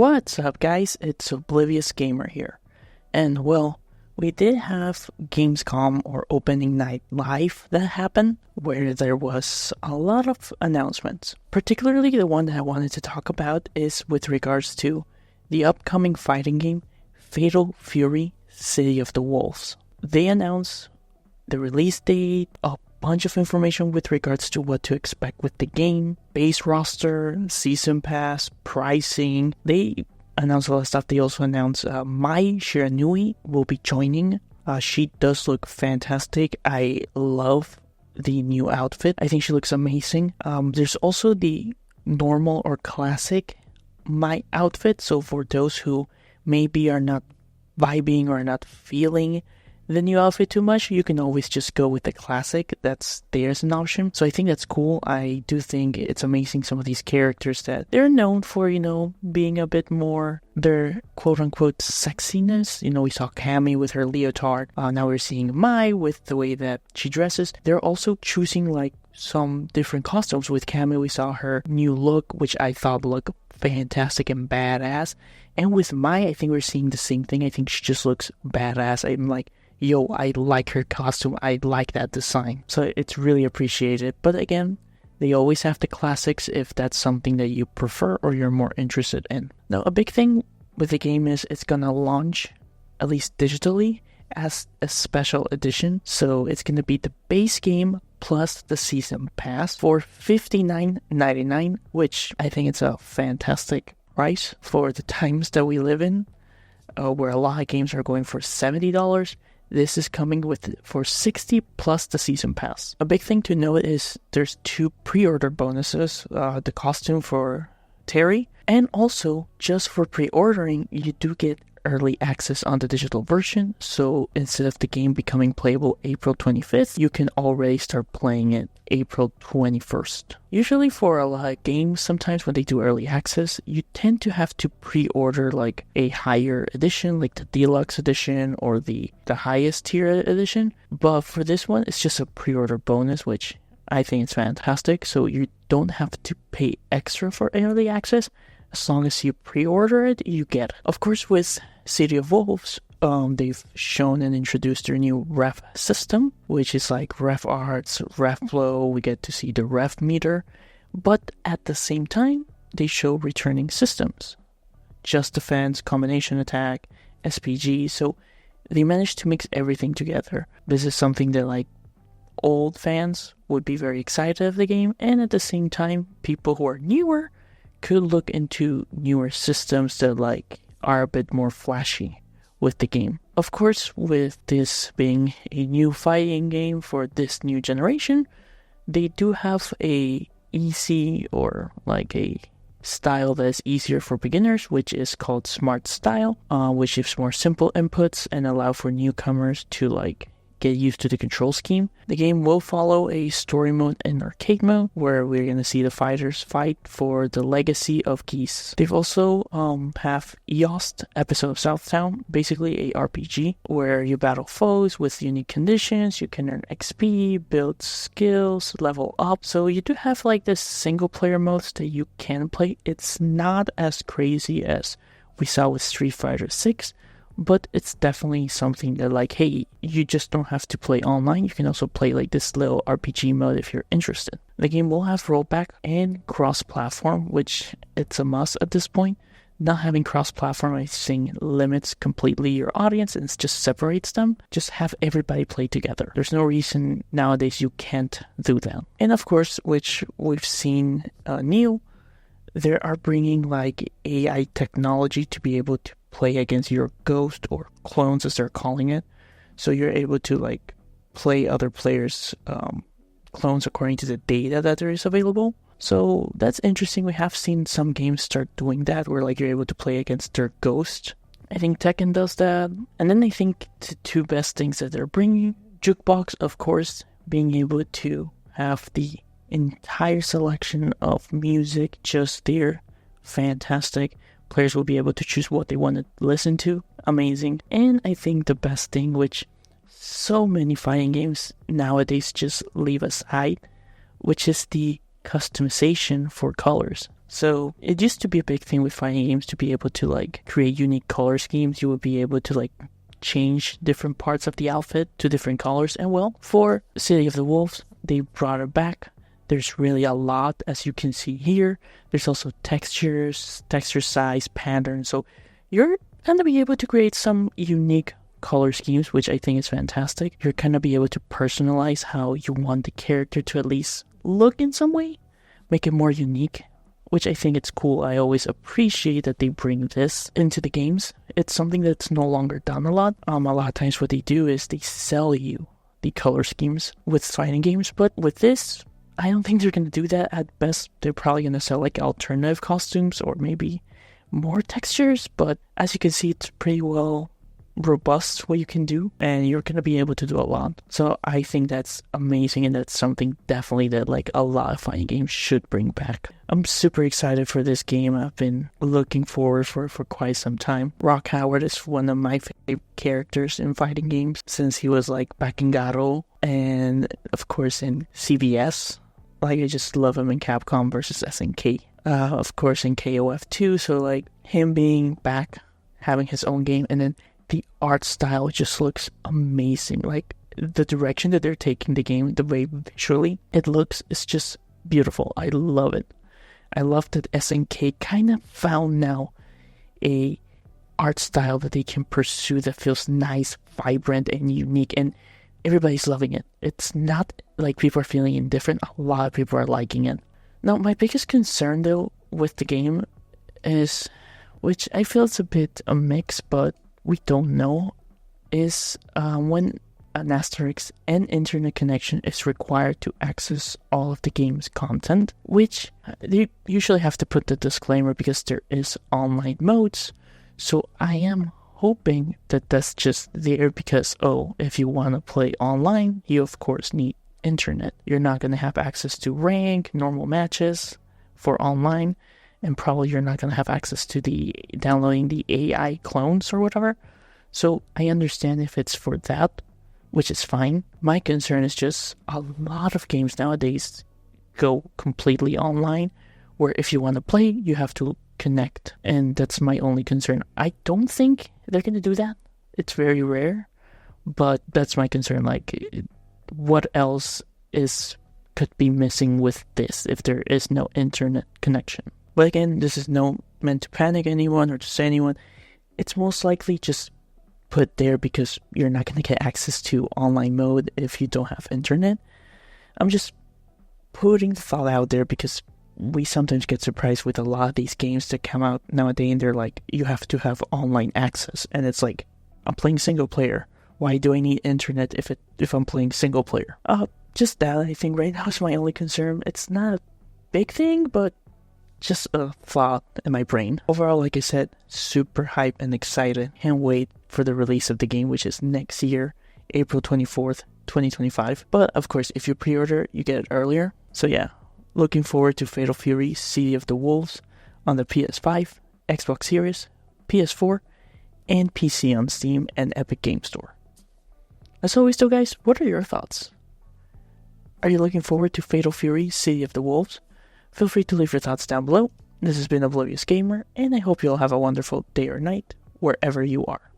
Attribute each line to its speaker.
Speaker 1: What's up, guys? It's Oblivious Gamer here. And well, we did have Gamescom or opening night live that happened, where there was a lot of announcements. Particularly the one that I wanted to talk about is with regards to the upcoming fighting game, Fatal Fury City of the Wolves. They announced the release date, a bunch of information with regards to what to expect with the game, base roster, season pass, pricing. They announced a lot of stuff. They also announced Mai Shiranui will be joining. She does look fantastic. I love the new outfit. I think she looks amazing. There's also the normal or classic Mai outfit. So for those who maybe are not vibing or not feeling the new outfit too much, you can always just go with the classic. There's an option. So I think that's cool. I do think it's amazing, some of these characters that they're known for, being a bit more their quote-unquote sexiness. We saw Cammy with her leotard. Now we're seeing Mai with the way that she dresses. They're also choosing some different costumes. With Cammy, we saw her new look, which I thought looked fantastic and badass. And with Mai, I think we're seeing the same thing. I think she just looks badass. I'm like, yo, I like her costume. I like that design. So it's really appreciated. But again, they always have the classics if that's something that you prefer or you're more interested in. Now, a big thing with the game is it's gonna launch, at least digitally, as a special edition. So it's gonna be the base game plus the season pass for $59.99, which I think it's a fantastic price for the times that we live in, where a lot of games are going for $70. This is coming for $60 plus the season pass. A big thing to note is there's 2 pre-order bonuses, the costume for Terry, and also just for pre-ordering, you do get early access on the digital version. So instead of the game becoming playable April 25th, you can already start playing it April 21st. Usually for a lot of games, sometimes when they do early access, you tend to have to pre-order a higher edition, like the deluxe edition or the highest tier edition. But for this one, it's just a pre-order bonus, which I think is fantastic. So you don't have to pay extra for early access. As long as you pre-order it, you get it. Of course, with City of Wolves, they've shown and introduced their new ref system, which is like ref arts, ref flow. We get to see the ref meter. But at the same time, they show returning systems. Just defense, combination attack, SPG. So they managed to mix everything together. This is something that old fans would be very excited of the game. And at the same time, people who are newer could look into newer systems that are a bit more flashy with the game. Of course, with this being a new fighting game for this new generation, they do have a easy or a style that is easier for beginners, which is called Smart Style, which gives more simple inputs and allow for newcomers to get used to the control scheme. The game will follow a story mode and arcade mode, where we're going to see the fighters fight for the legacy of Geese. They've also have EOST, Episode of Southtown, basically a RPG, where you battle foes with unique conditions. You can earn XP, build skills, level up. So you do have this single player modes that you can play. It's not as crazy as we saw with Street Fighter 6, but it's definitely something that hey, you just don't have to play online. You can also play this little RPG mode if you're interested. The game will have rollback and cross-platform, which it's a must at this point. Not having cross-platform, I think, limits completely your audience and it just separates them. Just have everybody play together. There's no reason nowadays you can't do that. And of course, which we've seen new, they are bringing AI technology to be able to play against your ghost or clones, as they're calling it. So you're able to play other players' clones according to the data that there is available. So that's interesting. We have seen some games start doing that, where you're able to play against their ghost. I think Tekken does that. And then I think the 2 best things that they're bringing, Jukebox, of course, being able to have the entire selection of music just there, fantastic. Players will be able to choose what they want to listen to. Amazing. And I think the best thing, which so many fighting games nowadays just leave aside, which is the customization for colors. So it used to be a big thing with fighting games to be able to like create unique color schemes. You would be able to like change different parts of the outfit to different colors. And well, for City of the Wolves, they brought it back. There's really a lot, as you can see here. There's also textures, texture size, patterns. So you're going to be able to create some unique color schemes, which I think is fantastic. You're going to be able to personalize how you want the character to at least look in some way, make it more unique, which I think it's cool. I always appreciate that they bring this into the games. It's something that's no longer done a lot. A lot of times what they do is they sell you the color schemes with fighting games, but with this, I don't think they're going to do that. At best, they're probably going to sell like alternative costumes or maybe more textures, but as you can see, it's pretty well robust what you can do, and you're going to be able to do a lot. So I think that's amazing, and that's something definitely that like a lot of fighting games should bring back. I'm super excited for this game. I've been looking forward for quite some time. Rock Howard is one of my favorite characters in fighting games since he was like back in Garou and of course in CBS. Like I just love him in Capcom versus SNK. Of course in KOF 2, so like him being back, having his own game, and then the art style just looks amazing. Like the direction that they're taking the game, the way visually it looks, is just beautiful. I love it. I love that SNK kind of found now a art style that they can pursue that feels nice, vibrant, and unique, and everybody's loving it. It's not like people are feeling indifferent. A lot of people are liking it. Now, my biggest concern though with the game is, which I feel it's a bit a mix, but we don't know, is when an asterisk and internet connection is required to access all of the game's content, which you usually have to put the disclaimer because there is online modes. So I am hoping that that's just there because, if you want to play online, you of course need internet. You're not going to have access to rank, normal matches for online, and probably you're not going to have access to the downloading the AI clones or whatever. So I understand if it's for that, which is fine. My concern is just a lot of games nowadays go completely online, where if you want to play, you have to connect. And that's my only concern. I don't think they're going to do that. It's very rare, but that's my concern. Like, what else could be missing with this if there is no internet connection? But again, this is no meant to panic anyone or to say anyone. It's most likely just put there because you're not going to get access to online mode if you don't have internet. I'm just putting the thought out there because we sometimes get surprised with a lot of these games that come out nowadays, and they're like, you have to have online access, and it's like, I'm playing single player. Why do I need internet if I'm playing single player? Just that, I think right now is my only concern. It's not a big thing, but just a thought in my brain. Overall, like I said, super hyped and excited. Can't wait for the release of the game, which is next year, April 24th, 2025. But of course, if you pre-order, you get it earlier. So yeah, looking forward to Fatal Fury City of the Wolves on the PS5, Xbox Series, PS4, and PC on Steam and Epic Game Store. As always though guys, what are your thoughts? Are you looking forward to Fatal Fury City of the Wolves? Feel free to leave your thoughts down below. This has been Oblivious Gamer, and I hope you all have a wonderful day or night, wherever you are.